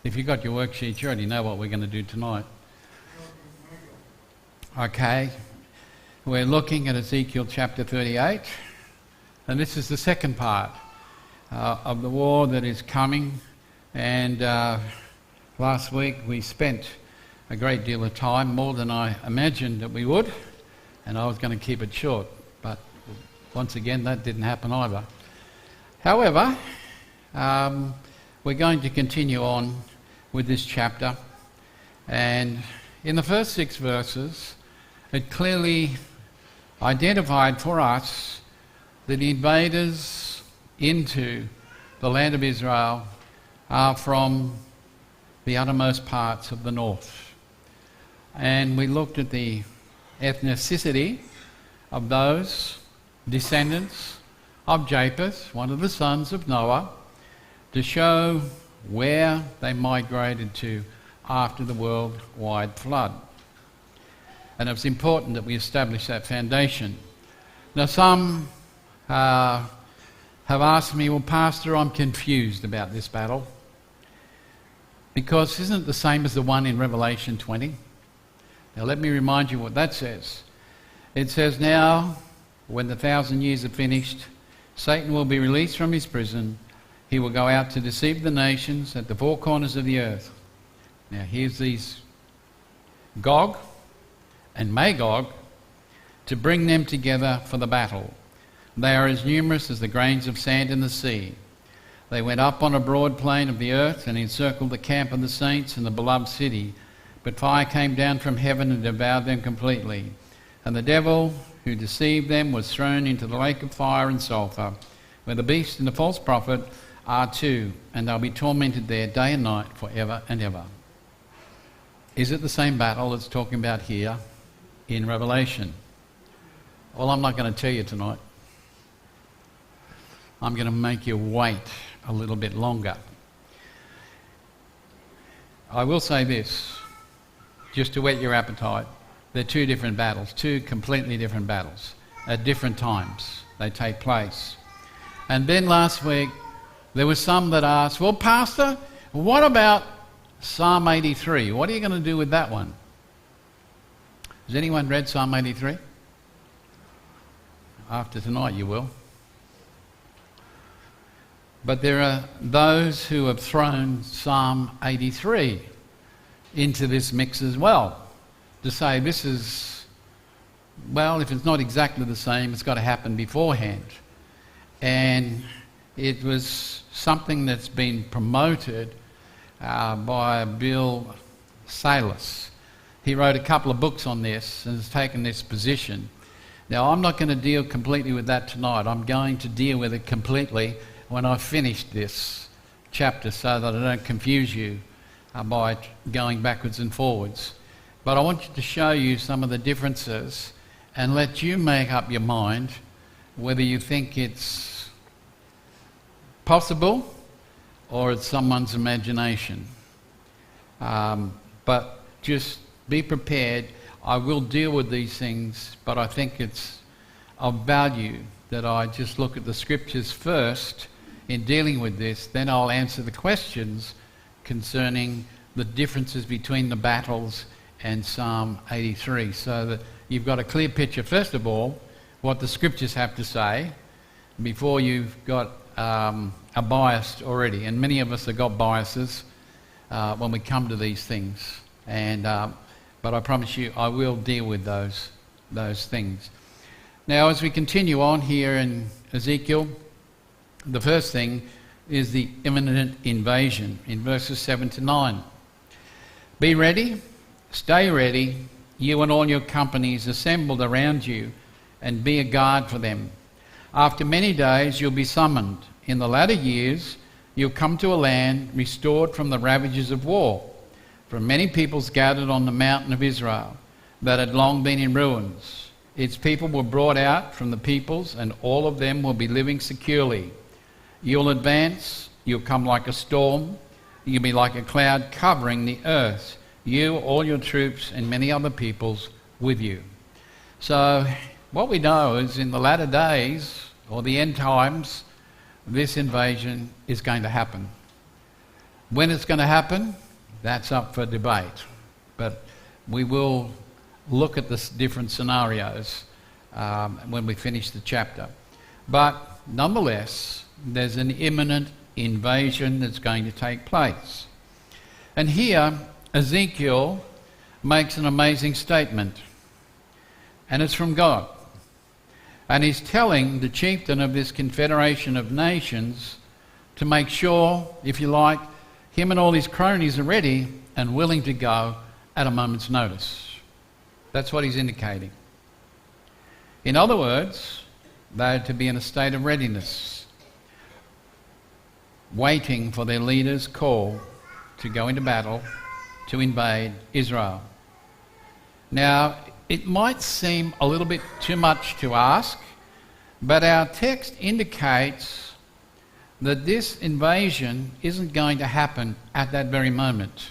If you've got your worksheets, you already know what we're going to do tonight. Okay, we're looking at Ezekiel chapter 38, and this is the second part of the war that is coming. And last week we spent a great deal of time, more than I imagined that we would, and I was going to keep it short, but once again that didn't happen either. However, we're going to continue on with this chapter, and in the first 6 verses it clearly identified for us that the invaders into the land of Israel are from the uttermost parts of the north. And we looked at the ethnicity of those descendants of Japheth, one of the sons of Noah, to show where they migrated to after the worldwide flood. And it's important that we establish that foundation. Now, some have asked me, well, Pastor, I'm confused about this battle, because isn't it the same as the one in Revelation 20? Now, let me remind you what that says. It says, now, when the 1,000 years are finished, Satan will be released from his prison. He will go out to deceive the nations at the 4 corners of the earth. Now, here's these Gog and Magog, to bring them together for the battle. They are as numerous as the grains of sand in the sea. They went up on a broad plain of the earth and encircled the camp of the saints and the beloved city. But fire came down from heaven and devoured them completely. And the devil who deceived them was thrown into the lake of fire and sulphur, where the beast and the false prophet are too, and they'll be tormented there day and night forever and ever. Is it the same battle that's talking about here in Revelation? Well, I'm not going to tell you tonight. I'm going to make you wait a little bit longer. I will say this, just to whet your appetite. They're 2 different battles, 2 completely different battles. At different times they take place. And then last week there were some that asked, well, Pastor, what about Psalm 83? What are you going to do with that one? Has anyone read Psalm 83? After tonight you will. But there are those who have thrown Psalm 83 into this mix as well, to say this is, well, if it's not exactly the same, it's got to happen beforehand. And it was something that's been promoted by Bill Salas. He wrote a couple of books on this and has taken this position. Now, I'm not going to deal completely with that tonight. I'm going to deal with it completely when I've finished this chapter, so that I don't confuse you by going backwards and forwards. But I want to show you some of the differences and let you make up your mind whether you think it's possible or it's someone's imagination. But just be prepared. I will deal with these things, but I think it's of value that I just look at the scriptures first in dealing with this, then I'll answer the questions concerning the differences between the battles and Psalm 83, so that you've got a clear picture, first of all, what the scriptures have to say, before you've got a bias already. And many of us have got biases when we come to these things. And but I promise you, I will deal with those things. Now, as we continue on here in Ezekiel, the first thing is the imminent invasion in verses 7 to 9. Be ready, stay ready, you and all your companies assembled around you, and be a guard for them. After many days you'll be summoned. In the latter years you'll come to a land restored from the ravages of war, from many peoples gathered on the mountain of Israel that had long been in ruins. Its people were brought out from the peoples, and all of them will be living securely. You'll advance, you'll come like a storm, you'll be like a cloud covering the earth, you, all your troops, and many other peoples with you. So what we know is in the latter days, or the end times, this invasion is going to happen. When it's going to happen, that's up for debate. But we will look at the different scenarios when we finish the chapter. But nonetheless, there's an imminent invasion that's going to take place. And here, Ezekiel makes an amazing statement. And it's from God. And he's telling the chieftain of this confederation of nations to make sure, if you like, him and all his cronies are ready and willing to go at a moment's notice. That's what he's indicating. In other words, they're to be in a state of readiness, waiting for their leader's call to go into battle, to invade Israel. Now, it might seem a little bit too much to ask, but our text indicates that this invasion isn't going to happen at that very moment.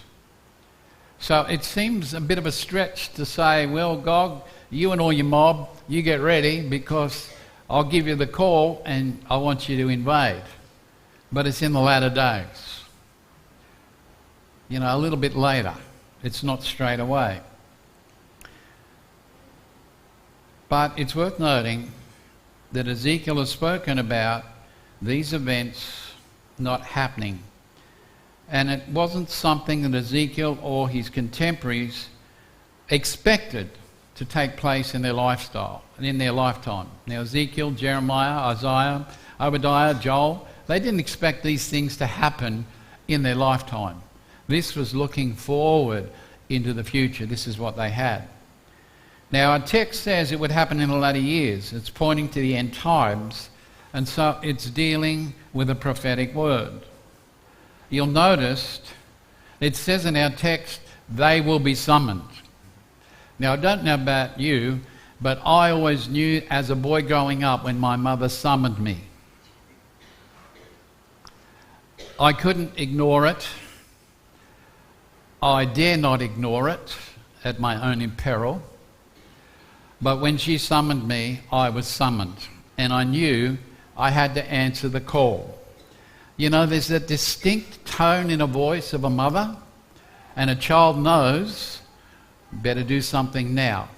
So it seems a bit of a stretch to say, well, God, you and all your mob, you get ready because I'll give you the call and I want you to invade. But it's in the latter days. You know, a little bit later. It's not straight away. But it's worth noting that Ezekiel has spoken about these events not happening. And it wasn't something that Ezekiel or his contemporaries expected to take place in their lifestyle and in their lifetime. Now Ezekiel, Jeremiah, Isaiah, Obadiah, Joel, they didn't expect these things to happen in their lifetime. This was looking forward into the future. This is what they had. Now our text says it would happen in the latter years. It's pointing to the end times, and so it's dealing with a prophetic word. You'll notice it says in our text, they will be summoned. Now I don't know about you, but I always knew as a boy growing up when my mother summoned me. I couldn't ignore it. I dare not ignore it at my own imperil. But when she summoned me, I was summoned. And I knew I had to answer the call. You know, there's that distinct tone in a voice of a mother, and a child knows, better do something now.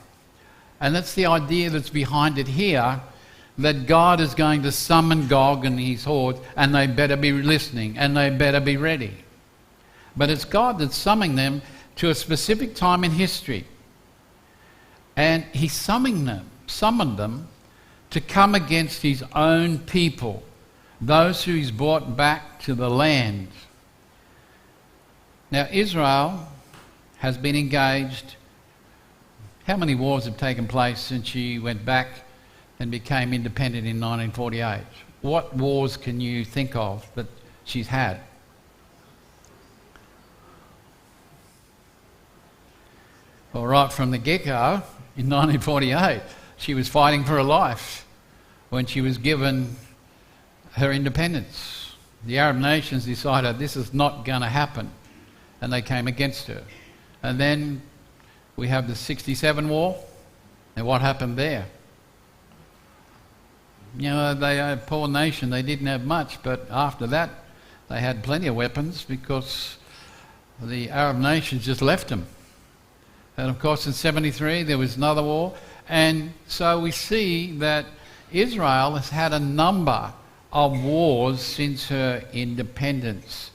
And that's the idea that's behind it here, that God is going to summon Gog and his horde, and they better be listening, and they better be ready. But it's God that's summoning them to a specific time in history. And he summoned them to come against his own people, those who he's brought back to the land. Now Israel has been engaged. How many wars have taken place since she went back and became independent in 1948? What wars can you think of that she's had? Well, right from the get-go, in 1948, she was fighting for her life when she was given her independence. The Arab nations decided this is not going to happen, and they came against her. And then we have the 67 war, and what happened there? You know, they are a poor nation, they didn't have much, but after that they had plenty of weapons because the Arab nations just left them. And of course in 73 there was another war, and so we see that Israel has had a number of wars since her independence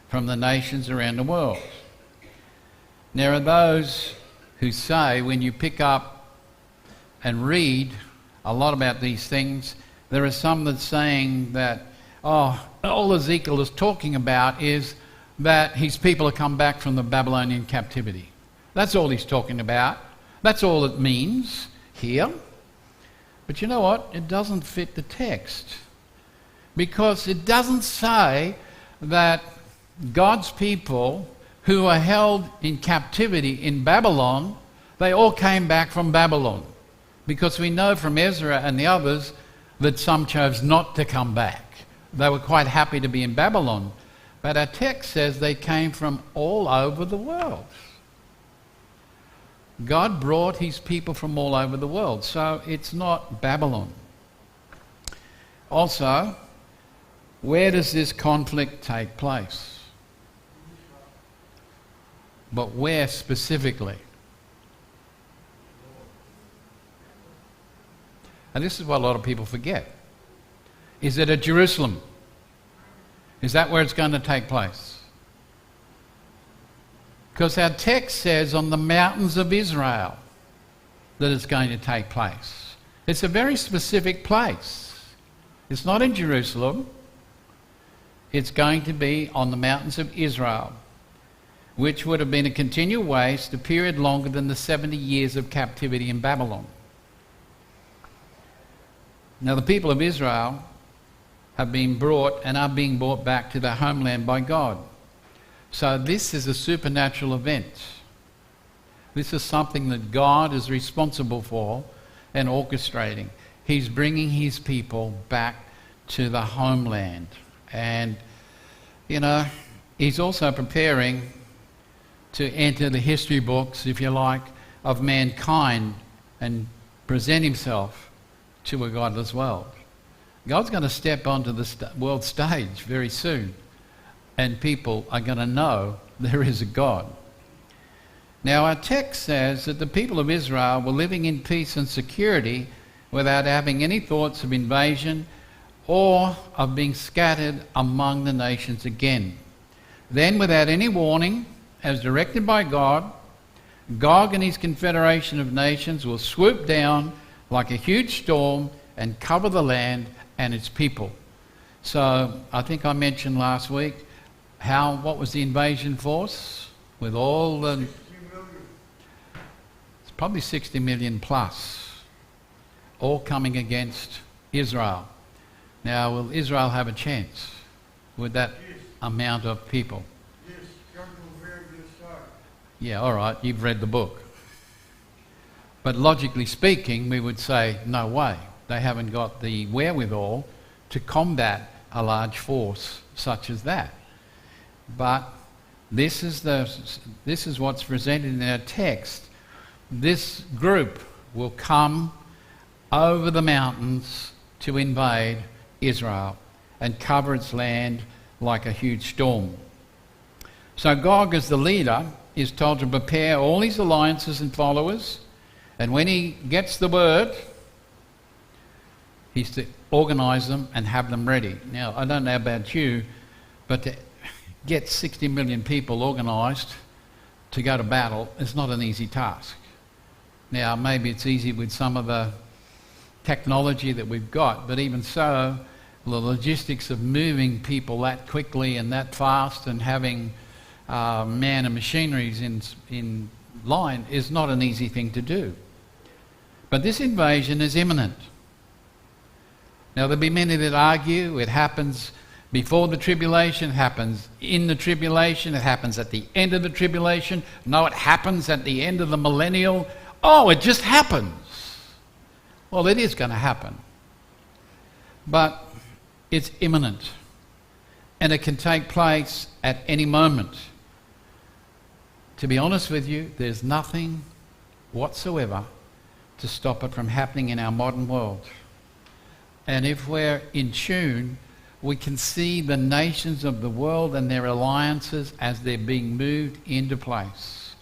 from the nations around the world. There are those who say, when you pick up and read a lot about these things, there are some that's saying that, all Ezekiel is talking about is that his people have come back from the Babylonian captivity. That's all he's talking about. That's all it means here. But you know what? It doesn't fit the text. Because it doesn't say that God's people who are held in captivity in Babylon, they all came back from Babylon. Because we know from Ezra and the others that some chose not to come back. They were quite happy to be in Babylon. But our text says they came from all over the world. God brought his people from all over the world, so it's not Babylon. Also, where does this conflict take place? But where specifically? And this is what a lot of people forget. Is it at Jerusalem? Is that where it's going to take place? Because our text says on the mountains of Israel that it's going to take place. It's a very specific place. It's not in Jerusalem. It's going to be on the mountains of Israel, which would have been a continual waste, a period longer than the 70 years of captivity in Babylon. Now the people of Israel have been brought and are being brought back to their homeland by God. So this is a supernatural event. This is something that God is responsible for and orchestrating. He's bringing his people back to the homeland. And, you know, he's also preparing to enter the history books, if you like, of mankind and present himself to a godless world. God's going to step onto the world stage very soon, and people are going to know there is a God. Now our text says that the people of Israel were living in peace and security without having any thoughts of invasion or of being scattered among the nations again. Then, without any warning, as directed by God, Gog and his confederation of nations will swoop down like a huge storm and cover the land and its people. So I think I mentioned last week what was the invasion force with all the... It's probably 60 million plus, all coming against Israel. Now, will Israel have a chance with that amount of people? Yes, come to a very good start. Yeah, all right, you've read the book. But logically speaking, we would say, no way. They haven't got the wherewithal to combat a large force such as that. But this is what's presented in our text. This group will come over the mountains to invade Israel and cover its land like a huge storm. So Gog, as the leader, is told to prepare all his alliances and followers, and when he gets the word, he's to organise them and have them ready. Now, I don't know about you, but to get 60 million people organised to go to battle is not an easy task. Now, maybe it's easy with some of the technology that we've got, but even so, the logistics of moving people that quickly and that fast and having man and machineries in line is not an easy thing to do. But this invasion is imminent. Now, there'll be many that argue it happens before the tribulation, it happens in the tribulation, it happens at the end of the tribulation. No, it happens at the end of the millennial. Oh, it just happens. Well, it is going to happen. But it's imminent. And it can take place at any moment. To be honest with you, there's nothing whatsoever to stop it from happening in our modern world. And if we're in tune, we can see the nations of the world and their alliances as they're being moved into place.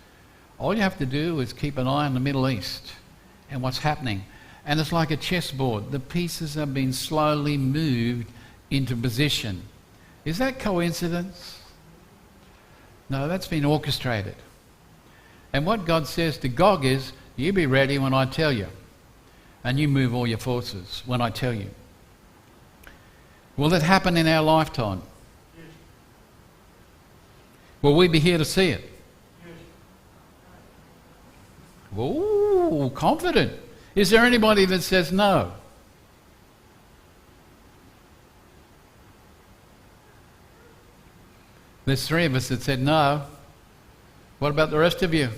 All you have to do is keep an eye on the Middle East and what's happening. And it's like a chessboard. The pieces have been slowly moved into position. Is that coincidence? No, that's been orchestrated. And what God says to Gog is, you be ready when I tell you. And you move all your forces when I tell you. Will it happen in our lifetime? Yes. Will we be here to see it? Yes. Ooh, confident. Is there anybody that says no? There's 3 of us that said no. What about the rest of you?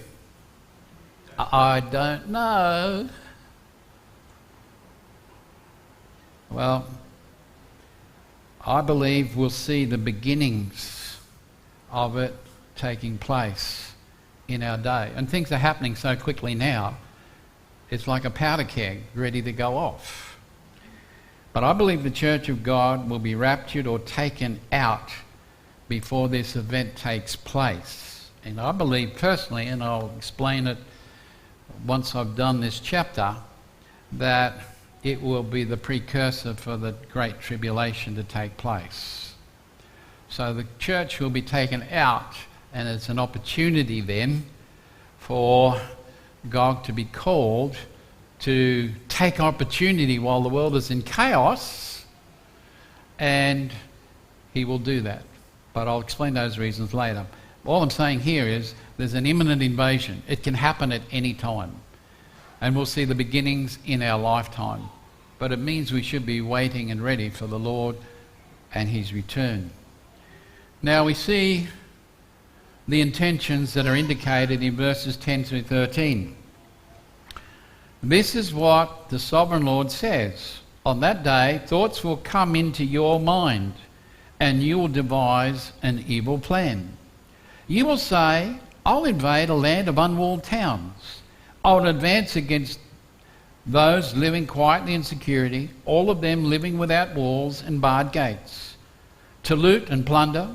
I don't know. Well, I believe we'll see the beginnings of it taking place in our day. And things are happening so quickly now, it's like a powder keg ready to go off. But I believe the Church of God will be raptured or taken out before this event takes place. And I believe personally, and I'll explain it once I've done this chapter, that it will be the precursor for the Great Tribulation to take place. So the church will be taken out, and it's an opportunity then for Gog to be called to take opportunity while the world is in chaos, and he will do that. But I'll explain those reasons later. All I'm saying here is there's an imminent invasion. It can happen at any time. And we'll see the beginnings in our lifetime. But it means we should be waiting and ready for the Lord and his return. Now we see the intentions that are indicated in verses 10 through 13. This is what the Sovereign Lord says. On that day, thoughts will come into your mind, and you will devise an evil plan. You will say, I'll invade a land of unwalled towns. I'll advance against those living quietly in security, all of them living without walls and barred gates, to loot and plunder,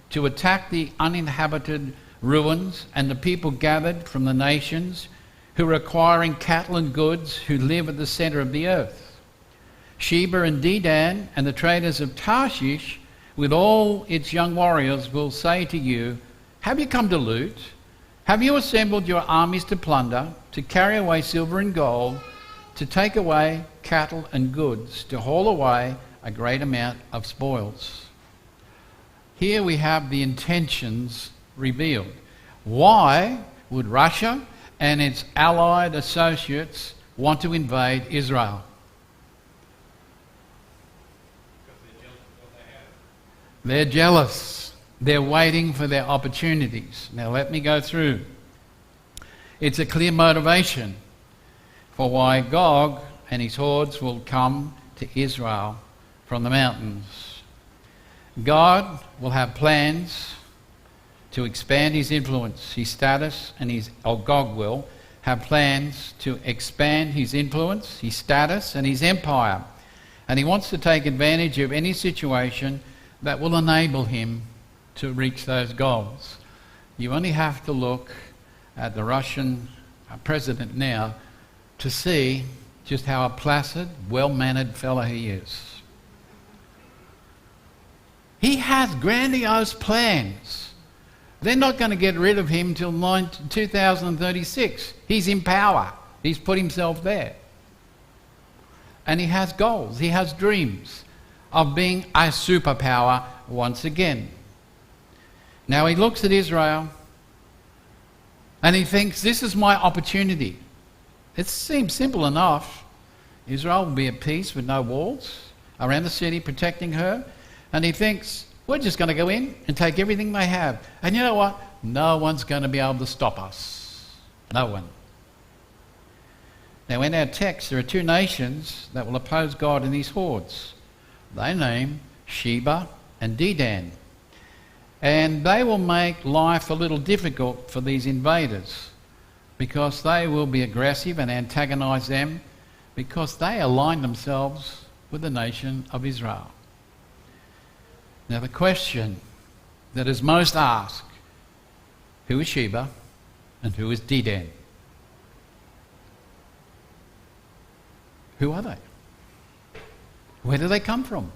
to attack the uninhabited ruins and the people gathered from the nations who are acquiring cattle and goods, who live at the centre of the earth. Sheba and Dedan and the traders of Tarshish with all its young warriors will say to you, have you come to loot? Have you assembled your armies to plunder, to carry away silver and gold, to take away cattle and goods, to haul away a great amount of spoils? Here we have the intentions revealed. Why would Russia and its allied associates want to invade Israel? They're jealous. They're waiting for their opportunities. Now let me go through. It's a clear motivation for why Gog and his hordes will come to Israel from the mountains. God will have plans to expand his influence, his status, and Gog will have plans to expand his influence, his status, and his empire. And he wants to take advantage of any situation that will enable him to reach those goals. You only have to look at the Russian president now to see just how a placid, well-mannered fellow he is. He has grandiose plans. They're not going to get rid of him till 2036. He's in power. He's put himself there. And he has goals. He has dreams of being a superpower once again. Now he looks at Israel and he thinks, this is my opportunity. It seems simple enough. Israel will be at peace with no walls around the city protecting her. And he thinks, we're just going to go in and take everything they have. And you know what? No one's going to be able to stop us. No one. Now in our text, there are two nations that will oppose God and his hordes. They name Sheba and Dedan. And they will make life a little difficult for these invaders because they will be aggressive and antagonize them because they align themselves with the nation of Israel. Now the question that is most asked, who is Sheba and who is Dedan? Who are they? Where do they come from?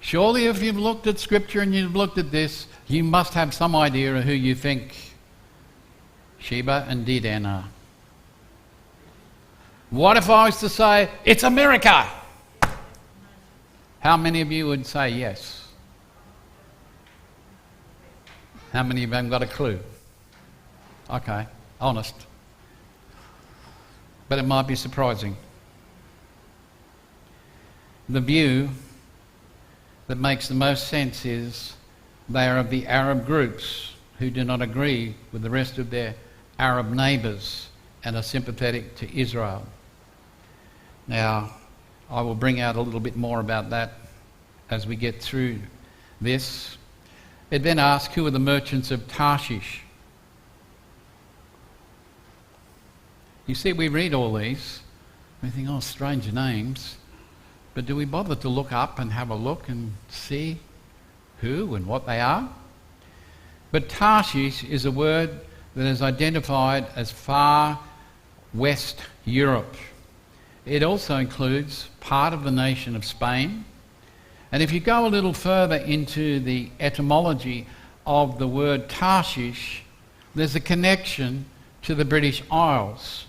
Surely if you've looked at Scripture and you've looked at this, you must have some idea of who you think Sheba and Dedan are. What if I was to say, it's America? How many of you would say yes? How many of you haven't got a clue? Okay, honest. But it might be surprising. The view that makes the most sense is they are of the Arab groups who do not agree with the rest of their Arab neighbours and are sympathetic to Israel. Now, I will bring out a little bit more about that as we get through this. It then asks, who are the merchants of Tarshish? You see, we read all these, we think, oh, strange names. But do we bother to look up and have a look and see who and what they are? But Tarshish is a word that is identified as far west Europe. It also includes part of the nation of Spain. And if you go a little further into the etymology of the word Tarshish, there's a connection to the British Isles.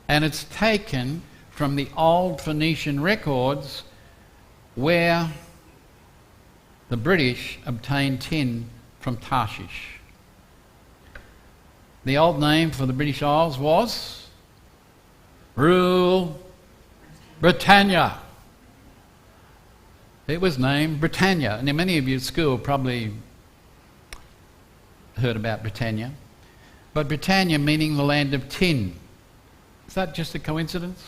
And it's taken from the old Phoenician records where the British obtained tin from Tarshish. The old name for the British Isles was Rule Britannia. It was named Britannia. And many of you at school probably heard about Britannia. But Britannia meaning the land of tin. Is that just a coincidence?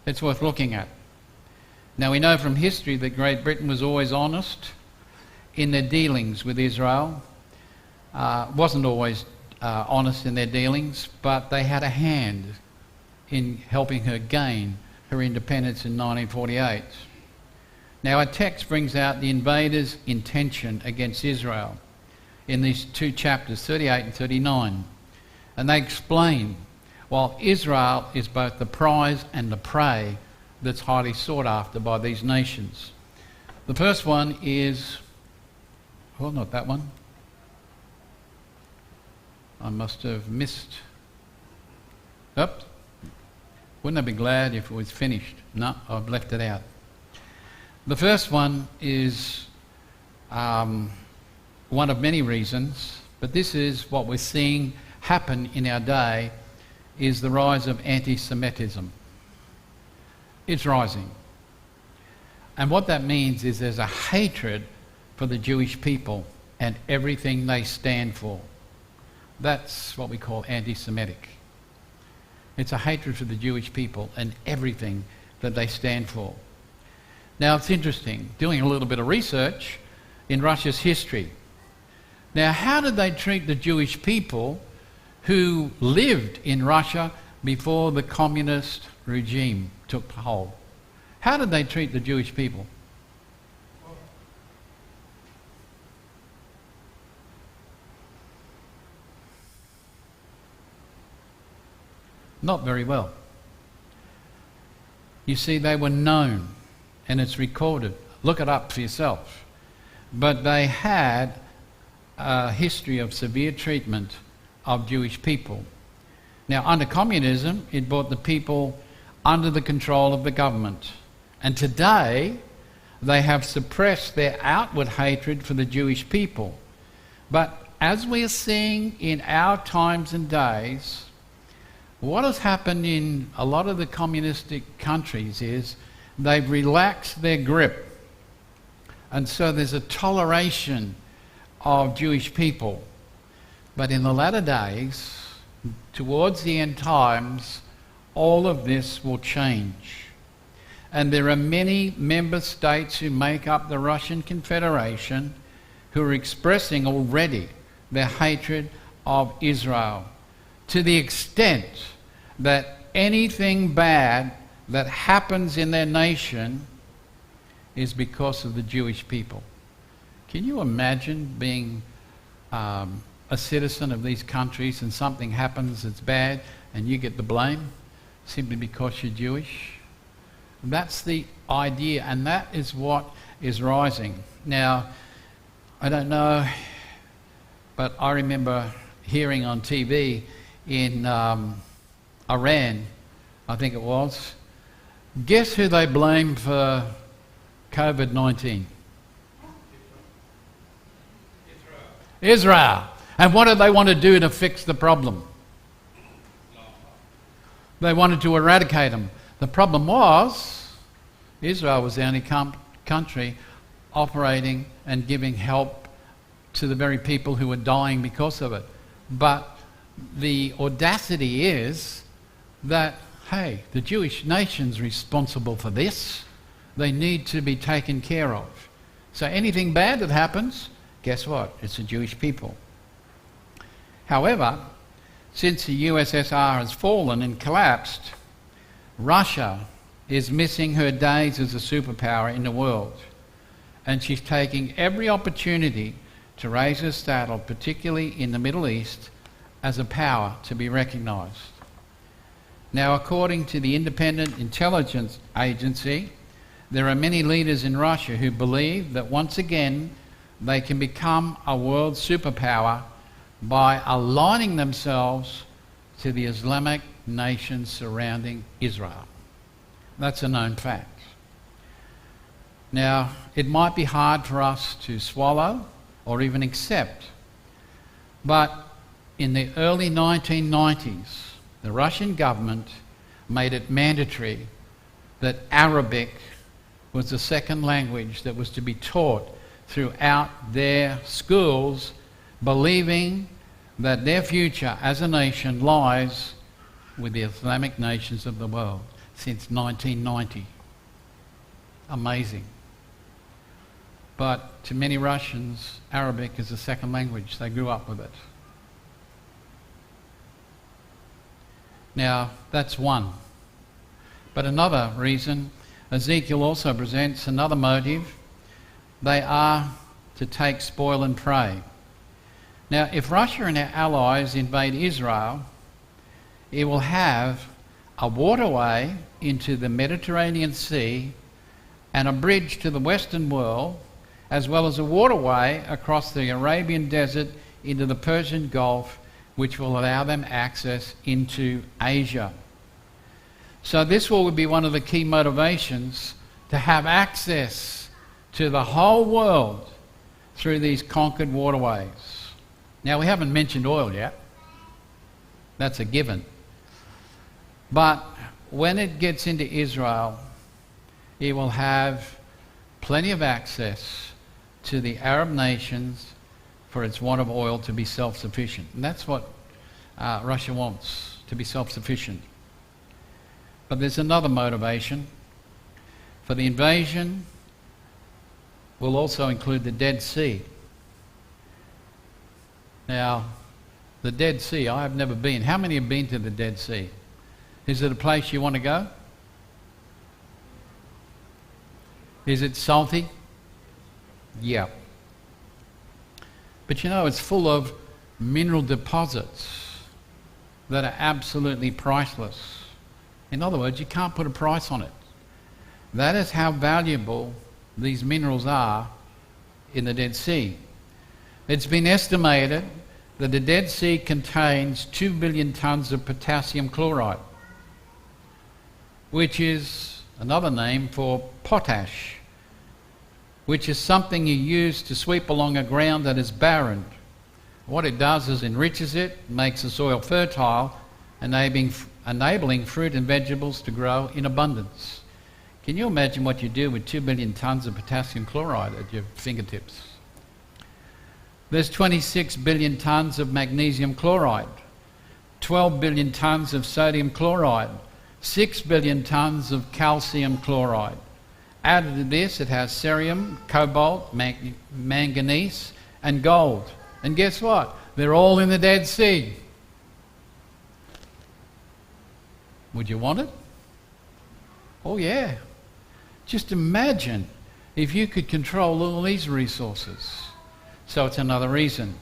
It's worth looking at. Now we know from history that Great Britain was always honest in their dealings with Israel. Wasn't always honest in their dealings, but they had a hand in helping her gain her independence in 1948. Now our text brings out the invaders' intention against Israel in these two chapters, 38 and 39. And they explain, while Israel is both the prize and the prey that's highly sought after by these nations. The first one is, well, not that one. I must have missed. Oops. Wouldn't I be glad if it was finished? No, I've left it out. The first one is one of many reasons, but this is what we're seeing happen in our day, is the rise of anti-Semitism. It's rising. And what that means is there's a hatred for the Jewish people and everything they stand for. That's what we call anti-Semitic. It's a hatred for the Jewish people and everything that they stand for. Now it's interesting, doing a little bit of research in Russia's history. Now how did they treat the Jewish people who lived in Russia before the communist regime took hold? How did they treat the Jewish people? Not very well. You see, they were known, and it's recorded. Look it up for yourself. But they had a history of severe treatment of Jewish people. Now, under communism, it brought the people under the control of the government. And today, they have suppressed their outward hatred for the Jewish people. But as we are seeing in our times and days, what has happened in a lot of the communistic countries is they've relaxed their grip. And so there's a toleration of Jewish people. But in the latter days, towards the end times, all of this will change. And there are many member states who make up the Russian Confederation who are expressing already their hatred of Israel, to the extent that anything bad that happens in their nation is because of the Jewish people. Can you imagine being a citizen of these countries and something happens that's bad and you get the blame simply because you're Jewish? That's the idea, and that is what is rising. Now, I don't know, but I remember hearing on TV in Iran, I think it was, guess who they blame for COVID-19? Israel. And what did they want to do to fix the problem? They wanted to eradicate them. The problem was, Israel was the only country operating and giving help to the very people who were dying because of it. But the audacity is that, hey, the Jewish nation's responsible for this. They need to be taken care of. So anything bad that happens, guess what? It's the Jewish people. However, since the USSR has fallen and collapsed, Russia is missing her days as a superpower in the world. And she's taking every opportunity to raise her status, particularly in the Middle East, as a power to be recognized. Now, according to the Independent Intelligence Agency, there are many leaders in Russia who believe that once again they can become a world superpower by aligning themselves to the Islamic nations surrounding Israel. That's a known fact. Now, it might be hard for us to swallow or even accept, but in the early 1990s, the Russian government made it mandatory that Arabic was the second language that was to be taught throughout their schools, believing that their future as a nation lies with the Islamic nations of the world since 1990. Amazing. But to many Russians, Arabic is a second language. They grew up with it. Now, that's one. But another reason, Ezekiel also presents another motive. They are to take, spoil and prey. Now, if Russia and our allies invade Israel, it will have a waterway into the Mediterranean Sea and a bridge to the Western world, as well as a waterway across the Arabian Desert into the Persian Gulf, which will allow them access into Asia. So this will be one of the key motivations to have access to the whole world through these conquered waterways. Now, we haven't mentioned oil yet. That's a given. But when it gets into Israel, it will have plenty of access to the Arab nations for its want of oil to be self-sufficient. And that's what Russia wants, to be self-sufficient. But there's another motivation. For the invasion will also include the Dead Sea. Now, the Dead Sea, I have never been. How many have been to the Dead Sea? Is it a place you want to go? Is it salty? Yeah. But you know, it's full of mineral deposits that are absolutely priceless. In other words, you can't put a price on it. That is how valuable these minerals are in the Dead Sea. It's been estimated that the Dead Sea contains 2 billion tons of potassium chloride, which is another name for potash, which is something you use to sweep along a ground that is barren. What it does is enriches it, makes the soil fertile, enabling fruit and vegetables to grow in abundance. Can you imagine what you do with 2 billion tons of potassium chloride at your fingertips? There's 26 billion tons of magnesium chloride, 12 billion tons of sodium chloride, 6 billion tons of calcium chloride. Added to this, it has cerium, cobalt, manganese, and gold. And guess what? They're all in the Dead Sea. Would you want it? Oh yeah. Just imagine if you could control all these resources. So it's another reason.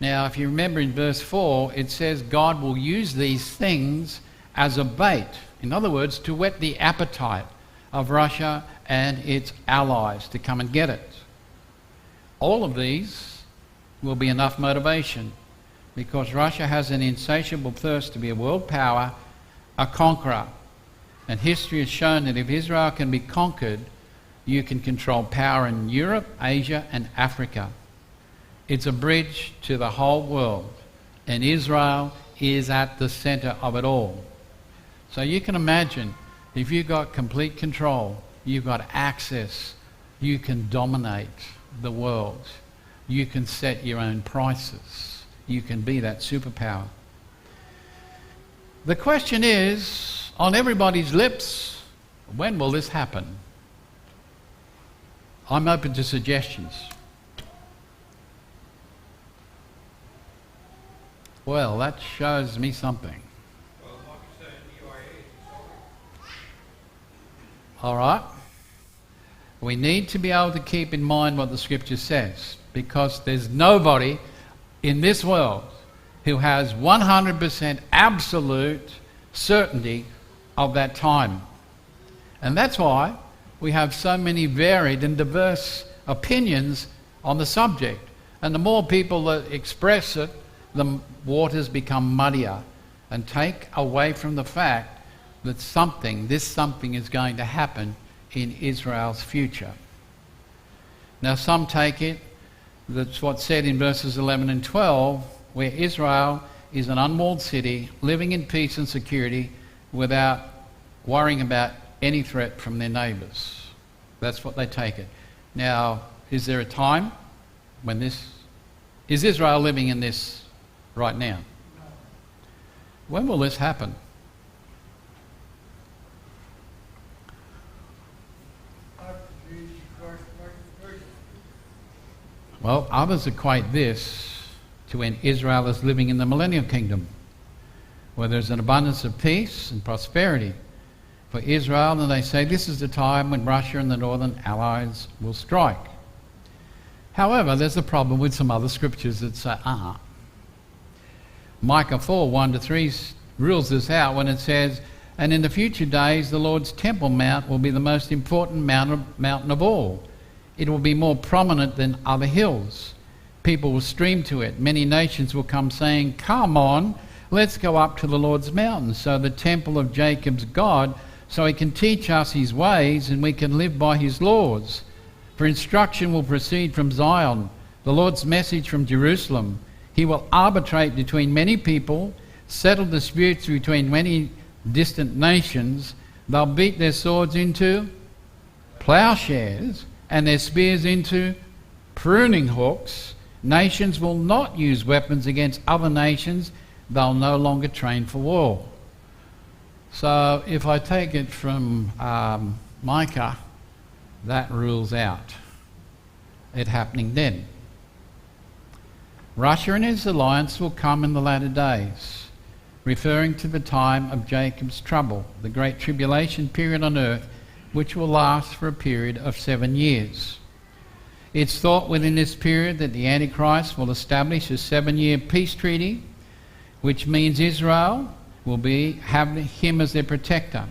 Now, if you remember in verse 4, it says God will use these things as a bait. In other words, to whet the appetite of Russia and its allies to come and get it. All of these will be enough motivation because Russia has an insatiable thirst to be a world power, a conqueror. And history has shown that if Israel can be conquered, you can control power in Europe, Asia, and Africa. It's a bridge to the whole world, and Israel is at the center of it all. So you can imagine, if you've got complete control, you've got access, you can dominate the world. You can set your own prices. You can be that superpower. The question is, on everybody's lips, when will this happen? I'm open to suggestions. Well, that shows me something. Well, like you said, EIA. All right. We need to be able to keep in mind what the Scripture says, because there's nobody in this world who has 100% absolute certainty of that time. And that's why we have so many varied and diverse opinions on the subject. And the more people that express it, the waters become muddier and take away from the fact that this something is going to happen in Israel's future. Now some take it, that's what's said in verses 11 and 12, where Israel is an unwalled city, living in peace and security without worrying about any threat from their neighbours. That's what they take it. Now, is there a time when is Israel living in this right now? When will this happen? Well, others equate this to when Israel is living in the millennial kingdom, where there's an abundance of peace and prosperity for Israel, and they say this is the time when Russia and the northern allies will strike. However, there's a problem with some other scriptures that say, Micah 4, 1-3 rules this out when it says, "And in the future days the Lord's temple mount will be the most important mountain of all. It will be more prominent than other hills. People will stream to it. Many nations will come saying, 'Come on, let's go up to the Lord's mountain, so the temple of Jacob's God, so he can teach us his ways and we can live by his laws. For instruction will proceed from Zion, the Lord's message from Jerusalem. He will arbitrate between many people, settle disputes between many distant nations. They'll beat their swords into plowshares and their spears into pruning hooks. Nations will not use weapons against other nations. They'll no longer train for war." So if I take it from Micah, that rules out it happening then. Russia and his alliance will come in the latter days, referring to the time of Jacob's trouble, the great tribulation period on earth, which will last for a period of 7 years. It's thought within this period that the Antichrist will establish a 7-year peace treaty, which means Israel will have him as their protector.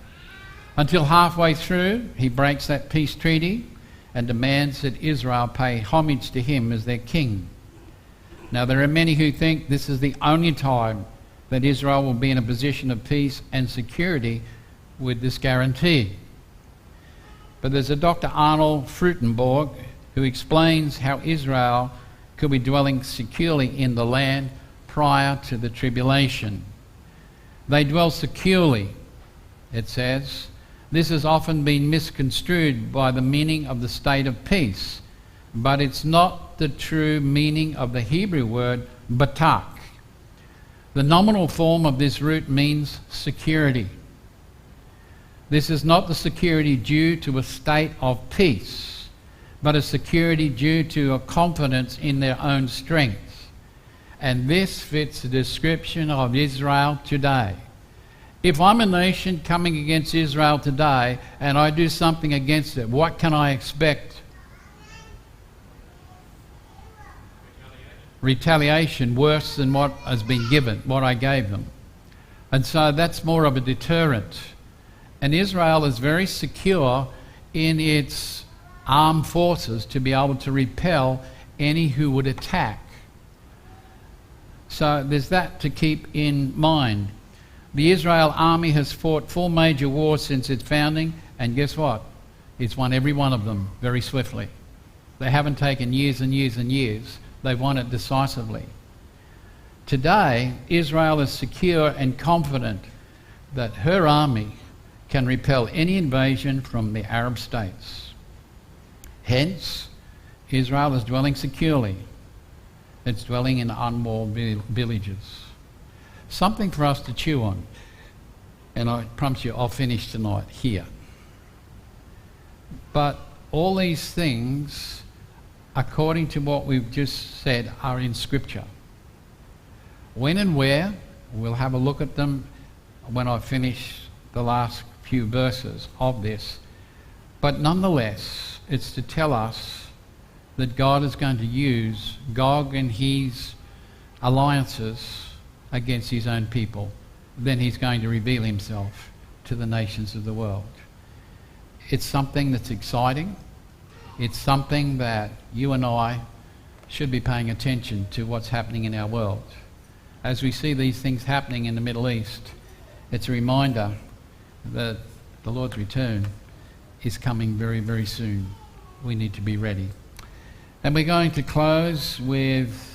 Until halfway through, he breaks that peace treaty and demands that Israel pay homage to him as their king. Now, there are many who think this is the only time that Israel will be in a position of peace and security with this guarantee. But there's a Dr. Arnold Frutenborg who explains how Israel could be dwelling securely in the land prior to the tribulation. They dwell securely, it says. This has often been misconstrued by the meaning of the state of peace, but it's not the true meaning of the Hebrew word batak. The nominal form of this root means security. This is not the security due to a state of peace, but a security due to a confidence in their own strength. And this fits the description of Israel today. If I'm a nation coming against Israel today and I do something against it, what can I expect? Retaliation worse than what has been given, what I gave them. And so that's more of a deterrent. And Israel is very secure in its armed forces to be able to repel any who would attack. So there's that to keep in mind. The Israel army has fought 4 major wars since its founding, and guess what? It's won every one of them very swiftly. They haven't taken years and years and years. They've won it decisively. Today, Israel is secure and confident that her army can repel any invasion from the Arab states. Hence, Israel is dwelling securely. It's dwelling in unwalled villages. Something for us to chew on. And I promise you I'll finish tonight here. But all these things, according to what we've just said, are in Scripture. When and where, we'll have a look at them when I finish the last few verses of this. But nonetheless, it's to tell us that God is going to use Gog and his alliances against his own people. Then he's going to reveal himself to the nations of the world. It's something that's exciting. It's something that you and I should be paying attention to what's happening in our world. As we see these things happening in the Middle East, it's a reminder that the Lord's return is coming very, very soon. We need to be ready. And we're going to close with